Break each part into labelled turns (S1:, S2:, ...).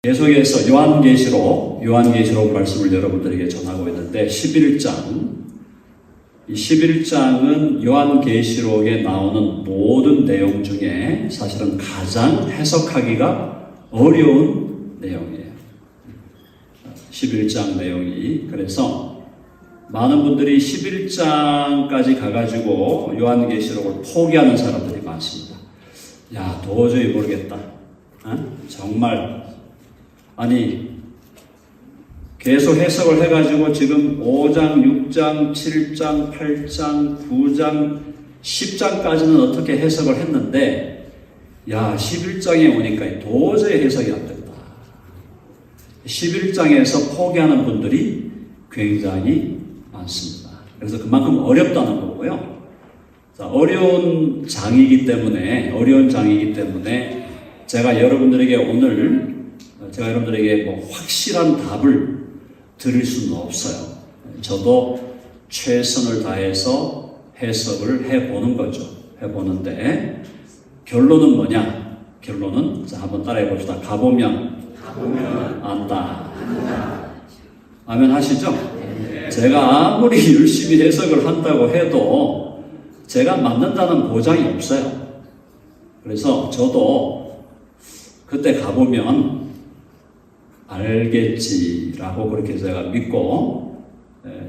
S1: 계속해서 요한계시록 말씀을 여러분들에게 전하고 있는데 11장, 이 11장은 요한계시록에 나오는 모든 내용 중에 사실은 가장 해석하기가 어려운 내용이에요. 11장 내용이. 그래서 많은 분들이 11장까지 가가지고 요한계시록을 포기하는 사람들이 많습니다. 야, 도저히 모르겠다. 정말 아니 계속 해석을 해가지고 지금 5장, 6장, 7장, 8장, 9장, 10장까지는 어떻게 해석을 했는데 야 11장에 오니까 도저히 해석이 안 된다. 11장에서 포기하는 분들이 굉장히 많습니다. 그래서 그만큼 어렵다는 거고요. 자, 어려운 장이기 때문에 제가 여러분들에게 뭐 확실한 답을 드릴 수는 없어요. 저도 최선을 다해서 해석을 해보는 거죠. 해보는데 결론은 뭐냐? 결론은 자 한번 따라해 봅시다. 가보면 안다. 아멘 하시죠? 제가 아무리 열심히 해석을 한다고 해도 제가 맞는다는 보장이 없어요. 그래서 저도 그때 가보면 알겠지라고 그렇게 제가 믿고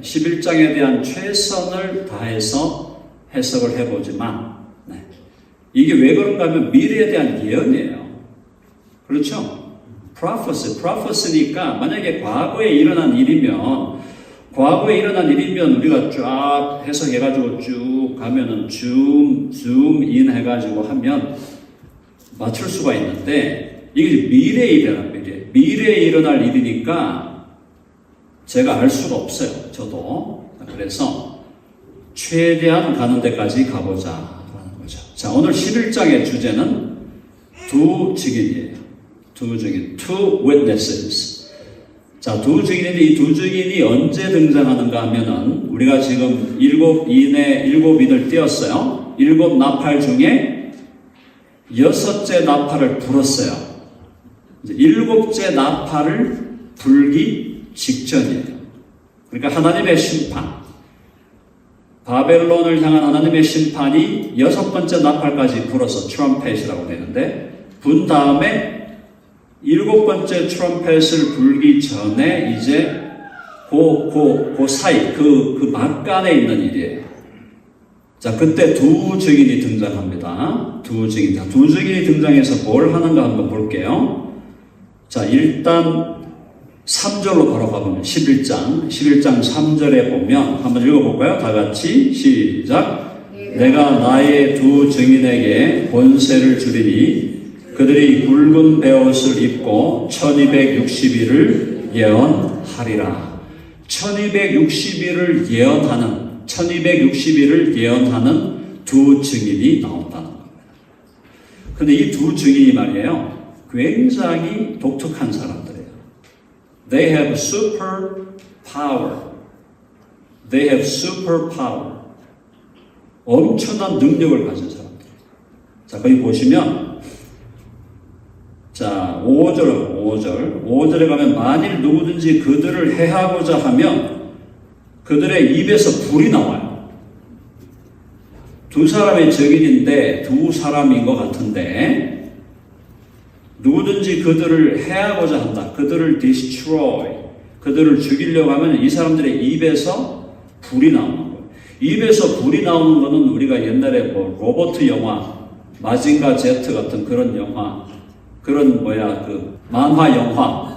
S1: 11장에 대한 최선을 다해서 해석을 해보지만 이게 왜 그런가 하면 미래에 대한 예언이에요. 그렇죠? prophecy니까 만약에 과거에 일어난 일이면 우리가 쫙 해석해가지고 쭉 가면은 줌인 해가지고 하면 맞출 수가 있는데 이게 미래에 일어날 일이니까 제가 알 수가 없어요. 저도. 그래서 최대한 가는 데까지 가보자라는 거죠. 자, 오늘 11장의 주제는 두 증인이에요. two witnesses. 자, 두 증인인데 이 두 증인이 언제 등장하는가 하면은 우리가 지금 7인을 띄었어요. 7 나팔 중에 6째 나팔을 불었어요. 이제 7째 나팔을 불기 직전이에요. 그러니까 하나님의 심판, 바벨론을 향한 하나님의 심판이 6번째 나팔까지 불어서 트럼펫이라고 되는데 분 다음에 7번째 트럼펫을 불기 전에 이제 그 사이, 그 막간에 있는 일이에요. 자, 그때 두 증인이 등장합니다. 두 증인이 등장해서 뭘 하는가 한번 볼게요. 자, 일단 3절로 바로 가보면 11장 3절에 보면 한번 읽어볼까요? 다 같이 시작. 내가 나의 두 증인에게 권세를 주리니 그들이 굵은 베옷을 입고 1260일을 예언하리라. 1260일을 예언하는 두 증인이 나온다는 겁니다. 근데 이 두 증인이 말이에요. 굉장히 독특한 사람들이에요. They have super power. 엄청난 능력을 가진 사람들. 자, 거기 보시면 자, 5절에 가면 만일 누구든지 그들을 해하고자 하면 그들의 입에서 불이 나와요. 두 사람의 증인인데 두 사람인 것 같은데 누구든지 그들을 해하고자 한다. 그들을 destroy. 그들을 죽이려고 하면 이 사람들의 입에서 불이 나오는 거예요. 입에서 불이 나오는 거는 우리가 옛날에 뭐 로버트 영화, 마징가 제트 같은 그런 영화, 만화 영화,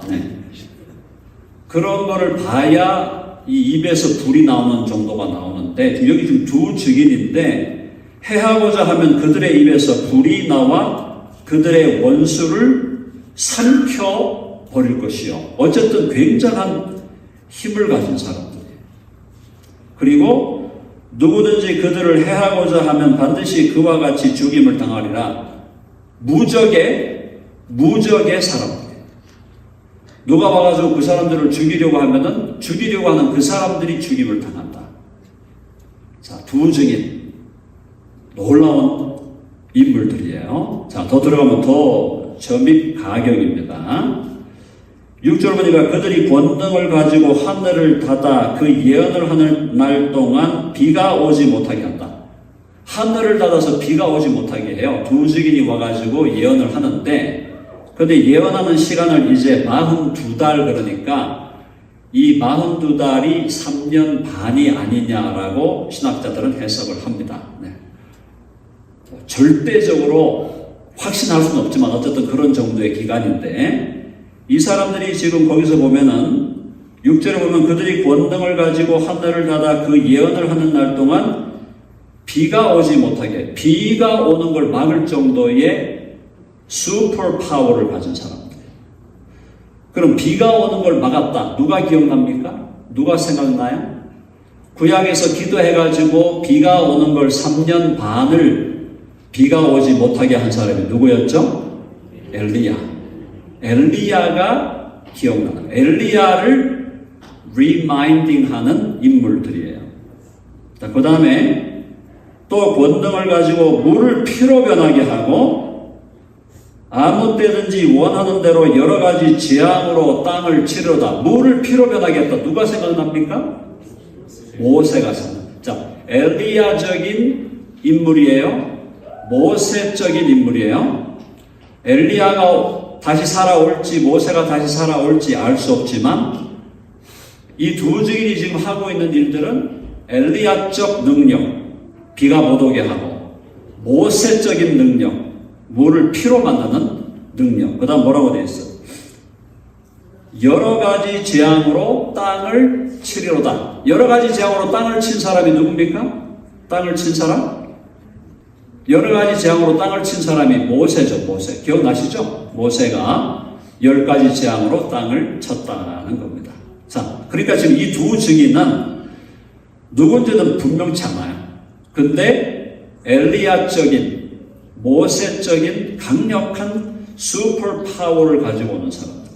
S1: 그런 거를 봐야 이 입에서 불이 나오는 정도가 나오는데 여기 지금 두 증인인데 해하고자 하면 그들의 입에서 불이 나와 그들의 원수를 삼켜 버릴 것이요. 어쨌든 굉장한 힘을 가진 사람들이에요. 그리고 누구든지 그들을 해하고자 하면 반드시 그와 같이 죽임을 당하리라. 무적의 사람들이에요. 누가 와가지고 그 사람들을 죽이려고 하면은 죽이려고 하는 그 사람들이 죽임을 당한다. 자, 두 증인. 놀라운 인물들이에요. 자, 더 들어가면 더 점입 가경입니다. 6절 보니까 그들이 권능을 가지고 하늘을 닫아 그 예언을 하는 날 동안 비가 오지 못하게 한다. 하늘을 닫아서 비가 오지 못하게 해요. 두 증인이 와가지고 예언을 하는데, 근데 예언하는 시간을 이제 42달 그러니까 이 42달이 3년 반이 아니냐라고 신학자들은 해석을 합니다. 네. 절대적으로 확신할 수는 없지만 어쨌든 그런 정도의 기간인데, 이 사람들이 지금 거기서 보면은 6절에 보면 그들이 권능을 가지고 하늘을 닫아 그 예언을 하는 날 동안 비가 오지 못하게, 비가 오는 걸 막을 정도의 슈퍼 파워를 가진 사람들. 그럼 비가 오는 걸 막았다. 누가 기억납니까? 누가 생각나요? 구약에서 기도해가지고 비가 오는 걸 3년 반을 비가 오지 못하게 한 사람이 누구였죠? 엘리야. 엘리야가 기억나는, 엘리야를 리마인딩 하는 인물들이에요. 그 다음에 또 권능을 가지고 물을 피로 변하게 하고 아무 때든지 원하는 대로 여러 가지 재앙으로 땅을 치르다. 물을 피로 변하게 했다. 누가 생각납니까? 모세가 생각납니다. 자, 엘리야적인 인물이에요. 모세적인 인물이에요. 엘리야가 다시 살아올지 모세가 다시 살아올지 알 수 없지만 이 두 증인이 지금 하고 있는 일들은 엘리야적 능력, 비가 못 오게 하고, 모세적인 능력, 물을 피로 만드는 능력. 그 다음 뭐라고 되어 있어? 여러 가지 재앙으로 땅을 치리로다. 여러 가지 재앙으로 땅을 친 사람이 누굽니까? 땅을 친 사람? 여러 가지 재앙으로 땅을 친 사람이 모세죠. 모세. 기억나시죠? 모세가 10가지 재앙으로 땅을 쳤다는 겁니다. 자, 그러니까 지금 이 두 증인은 누군지는 분명치 않아요. 근데 엘리야적인, 모세적인 강력한 슈퍼 파워를 가지고 오는 사람들.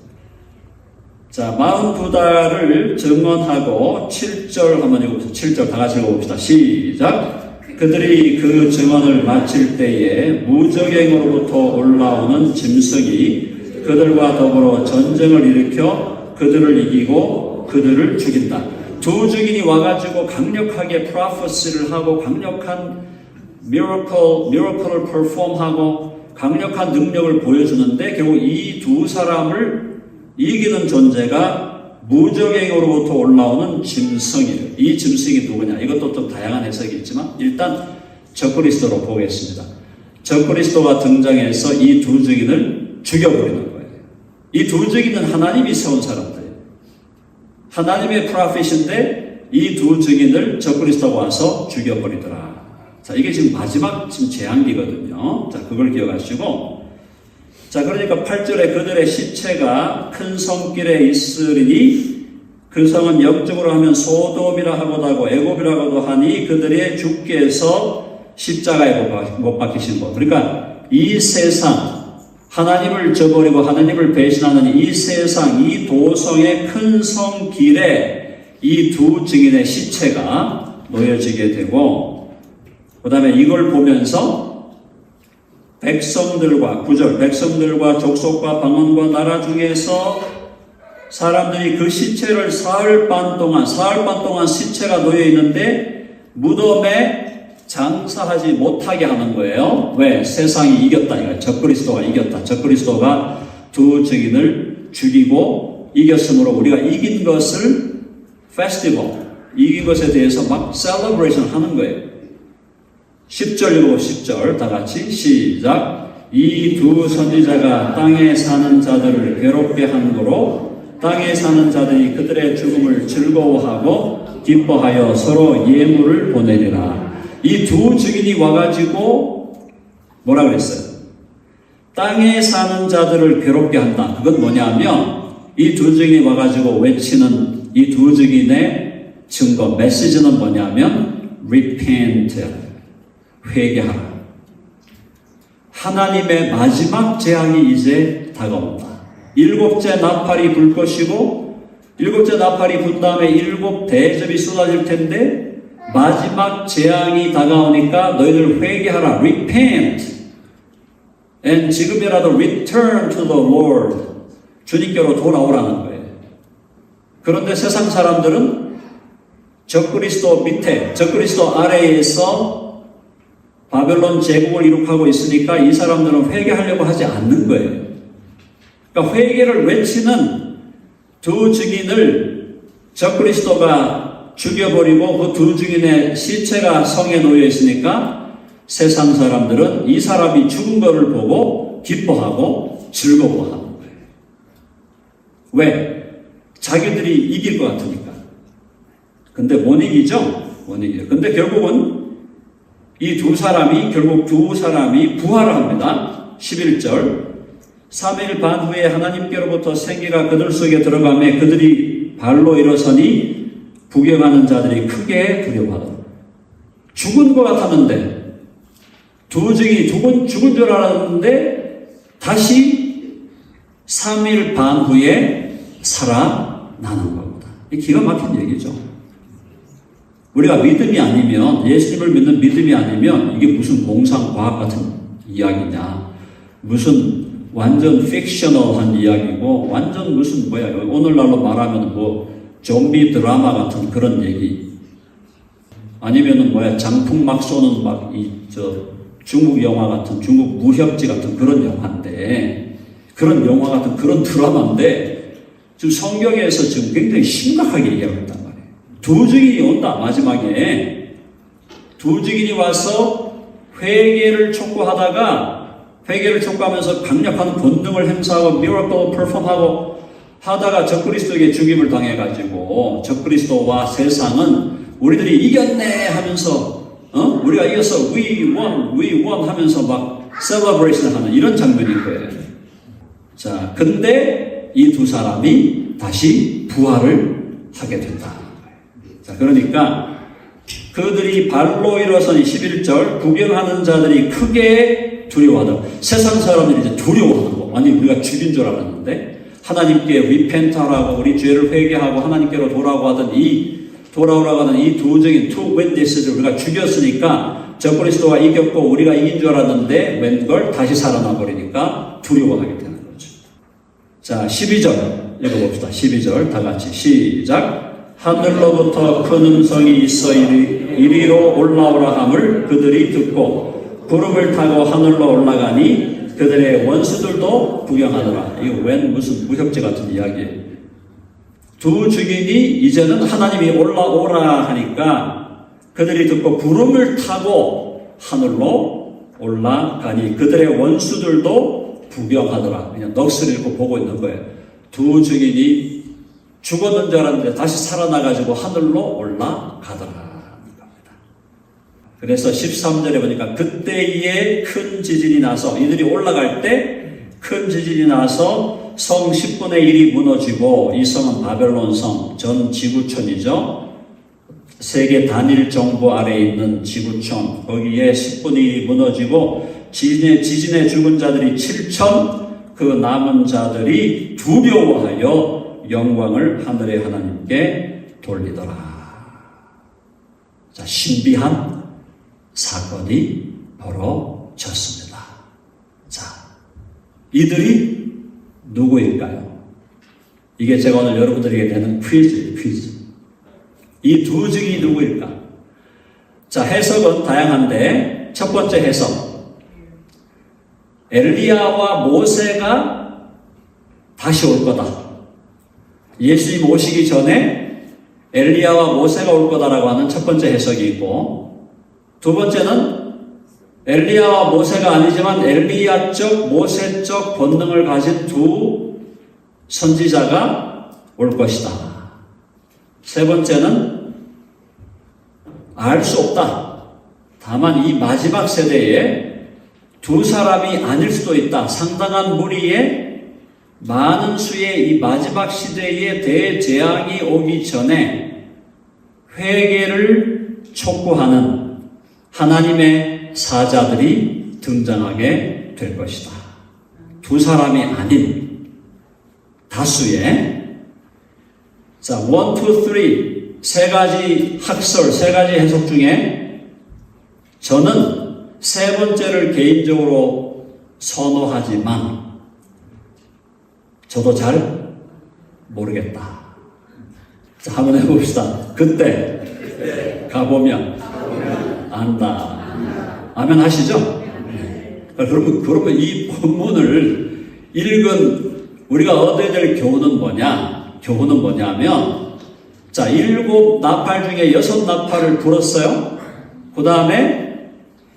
S1: 자, 42달을 증언하고 7절 한번 읽어보세요. 7절 다 같이 읽어봅시다. 시작. 그들이 그 증언을 마칠 때에 무적행으로부터 올라오는 짐승이 그들과 더불어 전쟁을 일으켜 그들을 이기고 그들을 죽인다. 두 증인이 와가지고 강력하게 프로페시를 하고 강력한 미러클을 퍼폼하고 강력한 능력을 보여주는데 결국 이 두 사람을 이기는 존재가 무적행으로부터 올라오는 짐승이에요. 이 짐승이 누구냐? 이것도 좀 다양한 해석이 있지만 일단 적그리스도로 보겠습니다. 적그리스도가 등장해서 이 두 증인을 죽여버리는 거예요. 이 두 증인은 하나님이 세운 사람들이에요. 하나님의 프로핏인데 이 두 증인을 적그리스도가 와서 죽여버리더라. 자, 이게 지금 마지막 지금 재앙기거든요. 자, 그걸 기억하시고. 자, 그러니까 8절에 그들의 시체가 큰 성길에 있으리니 그 성은 영적으로 하면 소돔이라 하고도 하고 애굽이라고도 하니 그들의 주께서 십자가에 못 박히신 것. 그러니까 이 세상, 하나님을 저버리고 하나님을 배신하는 이 세상, 이 도성의 큰 성길에 이 두 증인의 시체가 놓여지게 되고, 그 다음에 이걸 보면서 백성들과 백성들과 족속과 방언과 나라 중에서 사람들이 그 시체를 사흘 반 동안 시체가 놓여 있는데 무덤에 장사하지 못하게 하는 거예요. 왜? 세상이 이겼다. 적그리스도가 이겼다. 적그리스도가 두 증인을 죽이고 이겼으므로 우리가 이긴 것을 페스티벌, 이긴 것에 대해서 막 셀러브레이션 하는 거예요. 10절 읽어 10절 다 같이 시작. 이 두 선지자가 땅에 사는 자들을 괴롭게 한 거로 땅에 사는 자들이 그들의 죽음을 즐거워하고 기뻐하여 서로 예물을 보내리라. 이 두 증인이 와가지고 뭐라 그랬어요? 땅에 사는 자들을 괴롭게 한다. 그건 뭐냐면 이 두 증인이 와가지고 외치는 이 두 증인의 증거 메시지는 뭐냐면 repent, 회개하라. 하나님의 마지막 재앙이 이제 다가온다. 7째 나팔이 불 것이고 7째 나팔이 불 다음에 7 대접이 쏟아질 텐데 마지막 재앙이 다가오니까 너희들 회개하라. repent and 지금이라도 return to the Lord. 주님께로 돌아오라는 거예요. 그런데 세상 사람들은 적그리스도 밑에, 적그리스도 아래에서 바벨론 제국을 이룩하고 있으니까 이 사람들은 회개하려고 하지 않는 거예요. 그러니까 회개를 외치는 두 증인을 적그리스도가 죽여버리고 그 두 증인의 시체가 성에 놓여 있으니까 세상 사람들은 이 사람이 죽은 것을 보고 기뻐하고 즐거워하는 거예요. 왜? 자기들이 이길 것 같으니까. 근데 못 이기죠? 못 이겨요. 근데 결국은 이 두 사람이 부활을 합니다. 11절. 3일 반 후에 하나님께로부터 생기가 그들 속에 들어가매 그들이 발로 일어서니 구경하는 자들이 크게 두려워하더라. 죽은 것 같았는데 두 증이 죽은 줄 알았는데 다시 3일 반 후에 살아나는 겁니다. 이 기가 막힌 얘기죠. 우리가 믿음이 아니면, 예수님을 믿는 믿음이 아니면 이게 무슨 공상과학 같은 이야기냐, 무슨 완전 픽셔널한 이야기고 완전 무슨 오늘날로 말하면 좀비 드라마 같은 그런 얘기, 아니면은 장풍 막 쏘는 중국 영화 같은, 중국 무협지 같은 그런 영화인데, 그런 영화 같은 그런 드라마인데 지금 성경에서 지금 굉장히 심각하게 얘기하고 있단 말이에요. 두 증인이 온다. 마지막에 두 증인이 와서 회개를 촉구하면서 강력한 본능을 행사하고 미러클을 퍼폼하고 하다가 적그리스도에게 죽임을 당해가지고 적그리스도와 세상은 우리들이 이겼네 하면서 우리가 이겨서 we won 하면서 막 셀러브레이션 하는 이런 장면인 거예요. 자, 근데 이 두 사람이 다시 부활을 하게 된다. 자, 그러니까 그들이 발로 일어서니 11절 구경하는 자들이 크게 두려워하더라. 세상 사람들이 이제 두려워하는 거. 아니, 우리가 죽인 줄 알았는데 하나님께 리펜트하라고, 우리 죄를 회개하고 하나님께로 돌아오라고 하는 이 두 증인, two witness를 우리가 죽였으니까 적그리스도가 이겼고 우리가 이긴 줄 알았는데 웬걸 다시 살아나 버리니까 두려워하게 되는 거죠. 자, 12절 읽어봅시다. 12절 다 같이 시작. 하늘로부터 큰 음성이 있어 이리로 올라오라 함을 그들이 듣고 구름을 타고 하늘로 올라가니 그들의 원수들도 구경하더라. 이거 웬 무슨 무협지 같은 이야기예요. 두 증인이 이제는 하나님이 올라오라 하니까 그들이 듣고 구름을 타고 하늘로 올라가니 그들의 원수들도 구경하더라. 그냥 넋을 잃고 보고 있는 거예요. 두 증인이 죽었는 줄 알았는데 다시 살아나가지고 하늘로 올라가더라. 그래서 13절에 보니까 그때에 큰 지진이 나서, 이들이 올라갈 때 큰 지진이 나서 성 10분의 1이 무너지고, 이 성은 바벨론 성, 전 지구촌이죠. 세계 단일 정부 아래에 있는 지구촌, 거기에 10분의 1이 무너지고 지진에 죽은 자들이 7천, 그 남은 자들이 두려워하여 영광을 하늘의 하나님께 돌리더라. 자, 신비한 사건이 벌어졌습니다. 자, 이들이 누구일까요? 이게 제가 오늘 여러분들에게 내는 퀴즈예요, 퀴즈. 이 두 증이 누구일까? 자, 해석은 다양한데, 첫 번째 해석. 엘리야와 모세가 다시 올 거다. 예수님 오시기 전에 엘리야와 모세가 올 거다라고 하는 첫 번째 해석이 있고, 두 번째는 엘리야와 모세가 아니지만 엘리야적, 모세적 본능을 가진 두 선지자가 올 것이다. 세 번째는 알 수 없다. 다만 이 마지막 세대에 두 사람이 아닐 수도 있다. 상당한 무리의 많은 수의 이 마지막 시대의 대재앙이 오기 전에 회개를 촉구하는 하나님의 사자들이 등장하게 될 것이다. 두 사람이 아닌 다수의, 자, 1, 2, 3 세 가지 학설, 세 가지 해석 중에 저는 세 번째를 개인적으로 선호하지만 저도 잘 모르겠다. 자, 한번 해봅시다. 그때 가보면 안다. 아멘 하시죠? 그러면 이 본문을 읽은 우리가 얻어야 될 교훈은 뭐냐면, 자, 7 나팔 중에 6 나팔을 불었어요. 그 다음에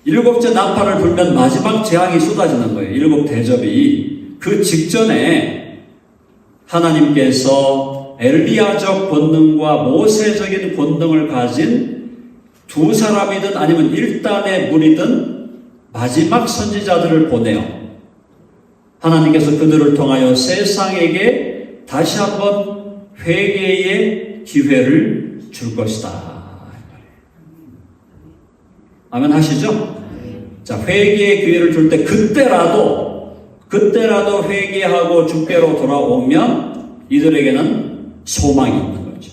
S1: 7째 나팔을 불면 마지막 재앙이 쏟아지는 거예요. 7 대접이. 그 직전에 하나님께서 엘리야적 본능과 모세적인 본능을 가진 두 사람이든 아니면 일단의 무리든 마지막 선지자들을 보내요. 하나님께서 그들을 통하여 세상에게 다시 한번 회개의 기회를 줄 것이다. 아멘 하시죠? 자, 회개의 기회를 줄 때 그때라도 회개하고 주께로 돌아오면 이들에게는 소망이 있는 거죠.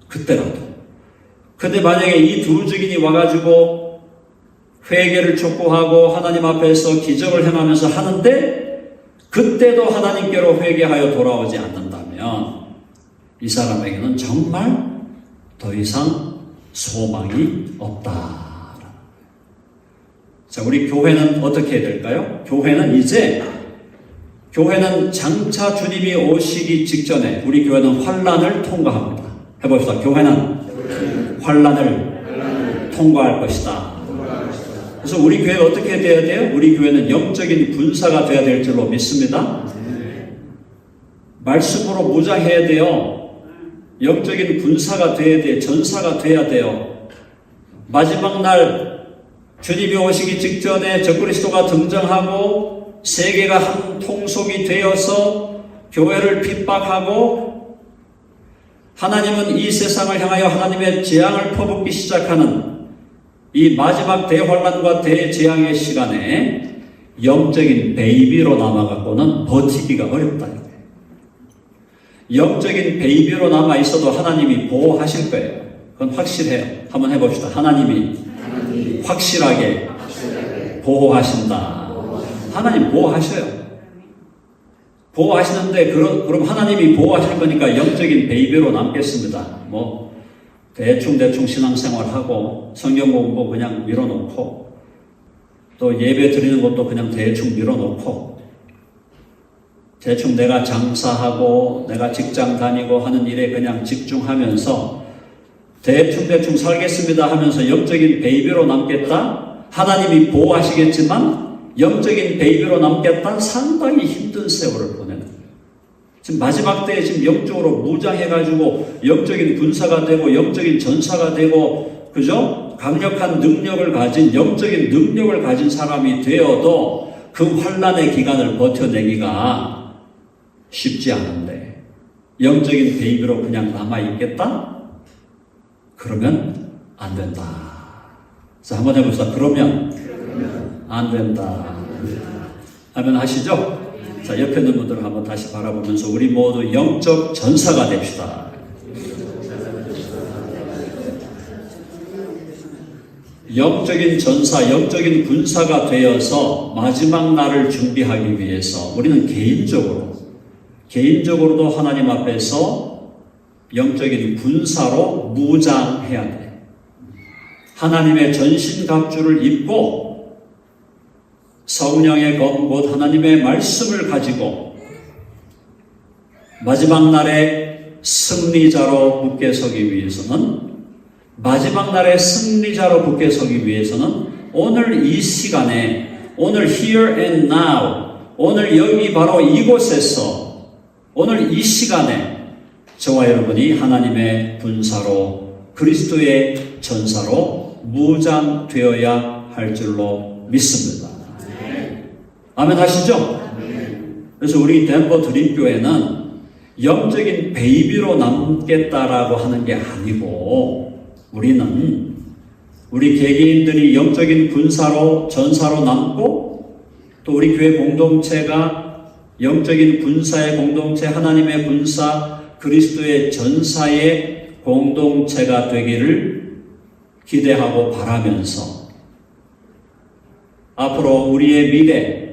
S1: 그때라도. 근데 만약에 이 두 증인이 와가지고 회개를 촉구하고 하나님 앞에서 기적을 행하면서 하는데 그때도 하나님께로 회개하여 돌아오지 않는다면 이 사람에게는 정말 더 이상 소망이 없다. 자, 우리 교회는 어떻게 해야 될까요? 교회는 장차 주님이 오시기 직전에 우리 교회는 환난을 통과합니다. 해봅시다. 교회는 환난을 통과할 것이다. 그래서 우리 교회가 어떻게 돼야 돼요? 우리 교회는 영적인 군사가 돼야 될 줄로 믿습니다. 말씀으로 무장해야 돼요. 영적인 군사가 돼야 돼요. 전사가 돼야 돼요. 마지막 날 주님이 오시기 직전에 적그리스도가 등장하고 세계가 한 통속이 되어서 교회를 핍박하고 하나님은 이 세상을 향하여 하나님의 재앙을 퍼붓기 시작하는 이 마지막 대환란과 대재앙의 시간에 영적인 베이비로 남아갖고는 버티기가 어렵다. 영적인 베이비로 남아있어도 하나님이 보호하실 거예요. 그건 확실해요. 한번 해봅시다. 하나님이 확실하게 보호하신다. 하나님 보호하셔요. 보호하시는데 그럼 하나님이 보호하실 거니까 영적인 베이비로 남겠습니다. 뭐 대충 신앙생활하고 성경 공부 그냥 밀어놓고 또 예배 드리는 것도 그냥 대충 밀어놓고 대충 내가 장사하고 내가 직장 다니고 하는 일에 그냥 집중하면서 대충 살겠습니다 하면서 영적인 베이비로 남겠다? 하나님이 보호하시겠지만 영적인 베이비로 남겠다? 상당히 힘든 세월을 보내는 거예요. 지금 마지막 때에 지금 영적으로 무장해가지고 영적인 군사가 되고 영적인 전사가 되고 그죠? 강력한 능력을 가진 영적인 능력을 가진 사람이 되어도 그 환난의 기간을 버텨내기가 쉽지 않은데 영적인 베이비로 그냥 남아있겠다? 그러면 안 된다. 자, 한번 해봅시다. 그러면 안 된다. 하면 하시죠? 자, 옆에 있는 분들 한번 다시 바라보면서 우리 모두 영적 전사가 됩시다. 영적인 전사, 영적인 군사가 되어서 마지막 날을 준비하기 위해서 우리는 개인적으로도 하나님 앞에서 영적인 군사로 무장해야 돼. 하나님의 전신갑주를 입고 성령의 검 곧 하나님의 말씀을 가지고 마지막 날에 승리자로 굳게 서기 위해서는 오늘 이 시간에 오늘 here and now 오늘 여기 바로 이곳에서 오늘 이 시간에 저와 여러분이 하나님의 군사로 그리스도의 전사로 무장되어야 할 줄로 믿습니다. 아멘 하시죠? 그래서 우리 덴버 드림교회는 영적인 베이비로 남겠다라고 하는 게 아니고 우리는 우리 개개인들이 영적인 군사로 전사로 남고 또 우리 교회 공동체가 영적인 군사의 공동체 하나님의 군사 그리스도의 전사의 공동체가 되기를 기대하고 바라면서 앞으로 우리의 미래에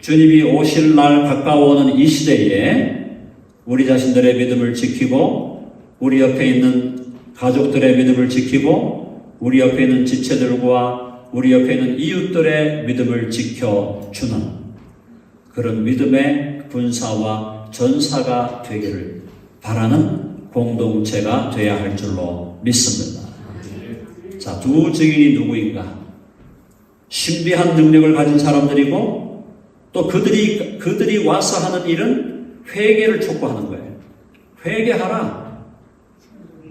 S1: 주님이 오실 날 가까워오는 이 시대에 우리 자신들의 믿음을 지키고 우리 옆에 있는 가족들의 믿음을 지키고 우리 옆에 있는 지체들과 우리 옆에 있는 이웃들의 믿음을 지켜주는 그런 믿음의 군사와 전사가 되기를 바라는 공동체가 되어야 할 줄로 믿습니다. 자, 두 증인이 누구인가? 신비한 능력을 가진 사람들이고 또 그들이 와서 하는 일은 회개를 촉구하는 거예요. 회개하라.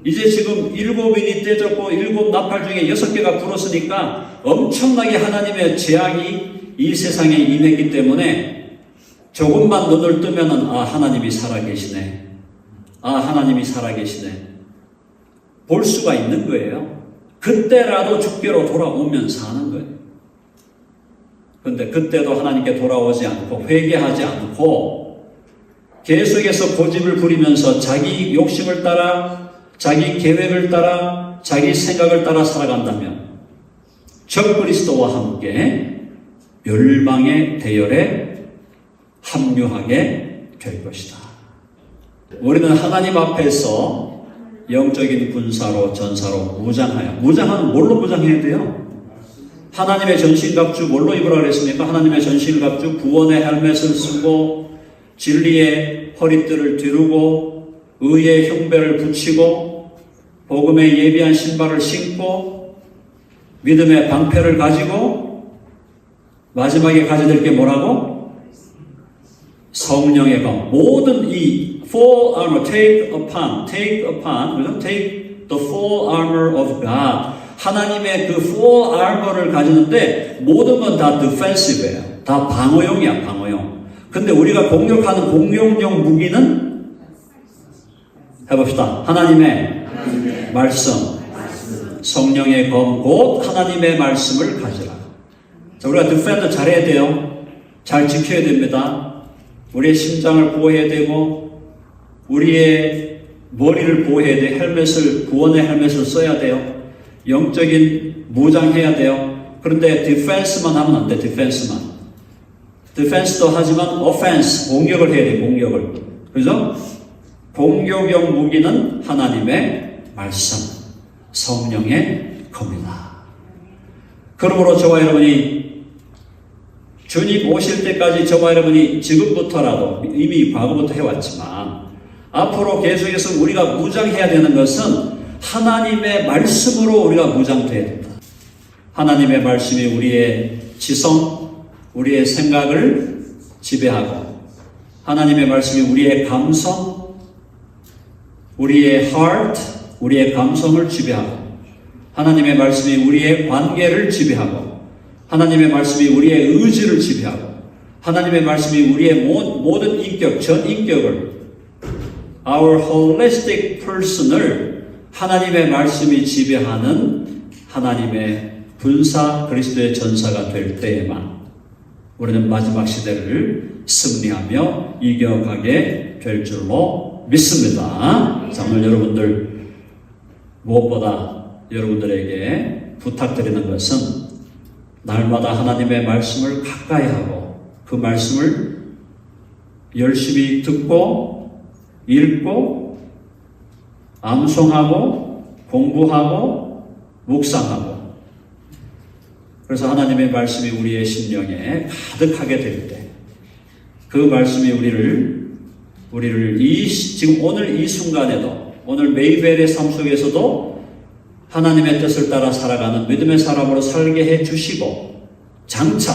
S1: 이제 지금 7인이 떼졌고 7 나팔 중에 6개가 불었으니까 엄청나게 하나님의 재앙이 이 세상에 임했기 때문에 조금만 눈을 뜨면은 하나님이 살아계시네. 하나님이 살아계시네. 볼 수가 있는 거예요. 그때라도 주께로 돌아오면 사는 거예요. 그런데 그때도 하나님께 돌아오지 않고 회개하지 않고 계속해서 고집을 부리면서 자기 욕심을 따라 자기 계획을 따라 자기 생각을 따라 살아간다면 적그리스도와 함께 멸망의 대열에 합류하게 될 것이다. 우리는 하나님 앞에서 영적인 군사로 전사로 무장하는 뭘로 무장해야 돼요? 하나님의 전신갑주 뭘로 입으라 그랬습니까? 하나님의 전신갑주 구원의 헬멧을 쓰고 진리의 허리띠를 뒤르고 의의 흉배를 붙이고 복음에 예비한 신발을 신고 믿음의 방패를 가지고 마지막에 가져야 될 게 뭐라고? 성령의 검. 모든 이 full armor, take upon, 그죠? Take the full armor of God. 하나님의 그 full armor를 가지는데 모든 건 다 defensive예요. 다 방어용이야, 방어용. 근데 우리가 공격하는 공격용 무기는 해봅시다. 하나님의 말씀, 성령의 검, 곧 하나님의 말씀을 가지라. 자, 우리가 defend 잘해야 돼요. 잘 지켜야 됩니다. 우리의 심장을 보호해야 되고 우리의 머리를 보호해야 돼. 구원의 헬멧을 써야 돼요. 영적인 무장해야 돼요. 그런데 디펜스만 하면 안 돼. 디펜스도 하지만 오펜스, 공격을 해야 돼. 공격을. 그죠? 공격용 무기는 하나님의 말씀, 성령의 검이다. 그러므로 저와 여러분이 주님 오실 때까지 저와 여러분이 지금부터라도 이미 과거부터 해왔지만 앞으로 계속해서 우리가 무장해야 되는 것은 하나님의 말씀으로 우리가 무장돼야 된다. 하나님의 말씀이 우리의 지성, 우리의 생각을 지배하고 하나님의 말씀이 우리의 감성, 우리의 heart, 우리의 감성을 지배하고 하나님의 말씀이 우리의 관계를 지배하고 하나님의 말씀이 우리의 의지를 지배하고 하나님의 말씀이 우리의 모든 인격, 전 인격을 our holistic person을 하나님의 말씀이 지배하는 하나님의 군사 그리스도의 전사가 될 때에만 우리는 마지막 시대를 승리하며 이겨가게 될 줄로 믿습니다. 자, 오늘 여러분들 무엇보다 여러분들에게 부탁드리는 것은 날마다 하나님의 말씀을 가까이 하고 그 말씀을 열심히 듣고 읽고 암송하고 공부하고 묵상하고 그래서 하나님의 말씀이 우리의 심령에 가득하게 될 때 그 말씀이 우리를 지금 오늘 이 순간에도 오늘 매일매일의 삶 속에서도 하나님의 뜻을 따라 살아가는 믿음의 사람으로 살게 해주시고 장차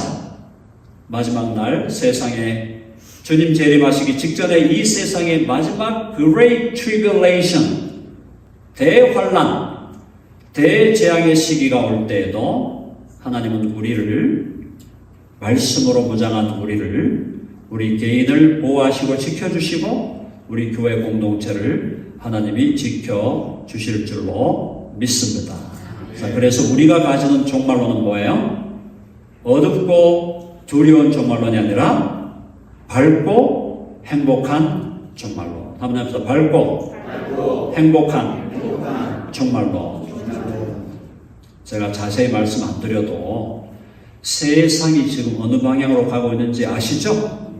S1: 마지막 날 세상에 주님 재림하시기 직전에 이 세상의 마지막 Great Tribulation 대환란 대재앙의 시기가 올 때에도 하나님은 우리를 말씀으로 무장한 우리 개인을 보호하시고 지켜주시고 우리 교회 공동체를 하나님이 지켜주실 줄로 믿습니다. 자, 그래서 우리가 가지는 종말론은 뭐예요? 어둡고 두려운 종말론이 아니라 밝고 행복한 종말론. 한번 해봅시다. 밝고 행복한 종말론. 제가 자세히 말씀 안 드려도 세상이 지금 어느 방향으로 가고 있는지 아시죠?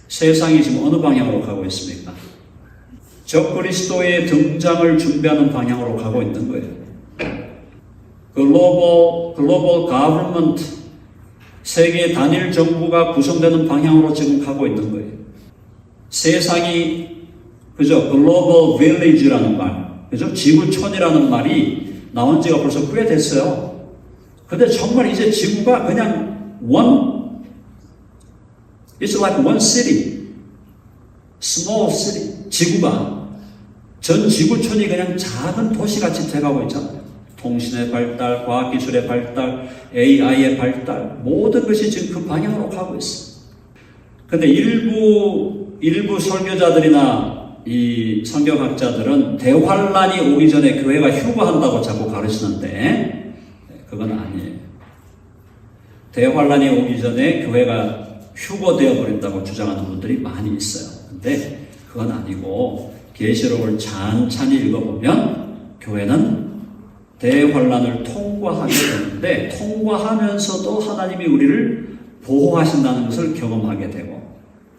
S1: 세상이 지금 어느 방향으로 가고 있습니까? 적그리스도의 등장을 준비하는 방향으로 가고 있는 거예요. 글로벌 가버먼트, 세계 단일 정부가 구성되는 방향으로 지금 가고 있는 거예요. 세상이, 그죠? 글로벌 빌리지라는 말, 그죠? 지구촌이라는 말이 나온 지가 벌써 꽤 됐어요. 근데 정말 이제 지구가 그냥 it's like one city, small city. 지구가, 전 지구촌이 그냥 작은 도시같이 돼가고 있잖아요. 통신의 발달, 과학기술의 발달, AI의 발달, 모든 것이 지금 그 방향으로 가고 있어요. 근데 일부 설교자들이나 이 성경학자들은 대환란이 오기 전에 교회가 휴거한다고 자꾸 가르치는데 그건 아니에요. 대환란이 오기 전에 교회가 휴거되어 버린다고 주장하는 분들이 많이 있어요. 근데 그건 아니고 계시록을 찬찬히 읽어보면 교회는 대환란을 통과하게 되는데 통과하면서도 하나님이 우리를 보호하신다는 것을 경험하게 되고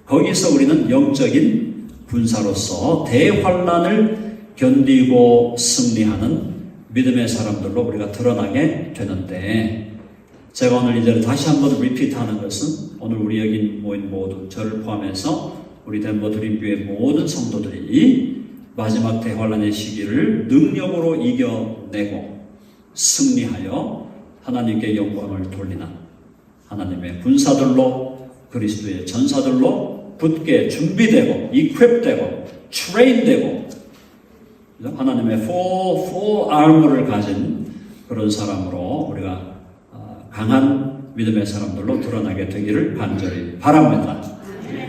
S1: 거기서 우리는 영적인 군사로서 대환란을 견디고 승리하는 믿음의 사람들로 우리가 드러나게 되는데 제가 오늘 이제 다시 한번 리피트하는 것은 오늘 우리 여기 모인 모두 저를 포함해서 우리 덴버 드림교회 모든 성도들이 마지막 대환란의 시기를 능력으로 이겨내고 승리하여 하나님께 영광을 돌리는 하나님의 군사들로 그리스도의 전사들로 굳게 준비되고 equip되고 train되고 하나님의 full armor를 가진 그런 사람으로 우리가 강한 믿음의 사람들로 드러나게 되기를 간절히 바랍니다.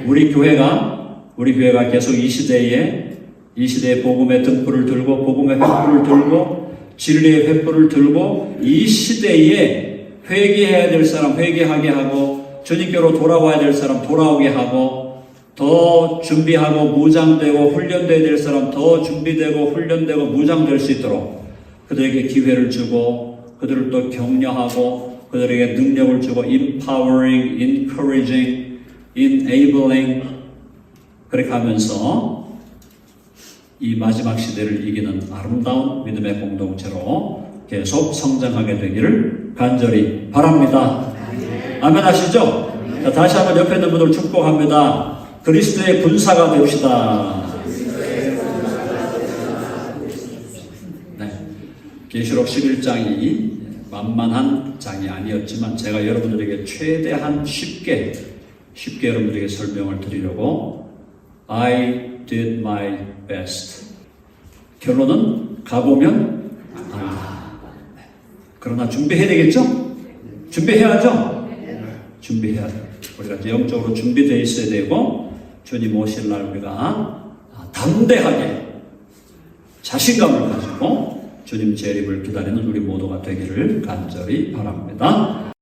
S1: 우리 교회가 계속 이 시대에 복음의 등불을 들고 복음의 횃불을 들고 진리의 횃불을 들고 이 시대에 회개해야 될 사람 회개하게 하고 주님께로 돌아와야 될 사람 돌아오게 하고 더 준비하고 무장되고 훈련되어야 될 사람 더 준비되고 훈련되고 무장될 수 있도록 그들에게 기회를 주고 그들을 또 격려하고 그들에게 능력을 주고 empowering, encouraging, enabling 그렇게 하면서 이 마지막 시대를 이기는 아름다운 믿음의 공동체로 계속 성장하게 되기를 간절히 바랍니다. 아멘 하시죠? 자, 다시 한번 옆에 있는 분들 축복합니다. 그리스도의 군사가 됩시다. 네, 계시록 11장이 만만한 장이 아니었지만 제가 여러분들에게 최대한 쉽게 여러분들에게 설명을 드리려고 I did my best. 결론은 가보면 안다. 그러나 준비해야 되겠죠? 준비해야죠? 준비해야 돼요. 우리가 영적으로 준비되어 있어야 되고 주님 오실 날 우리가 담대하게 자신감을 가지고 주님 재림을 기다리는 우리 모두가 되기를 간절히 바랍니다.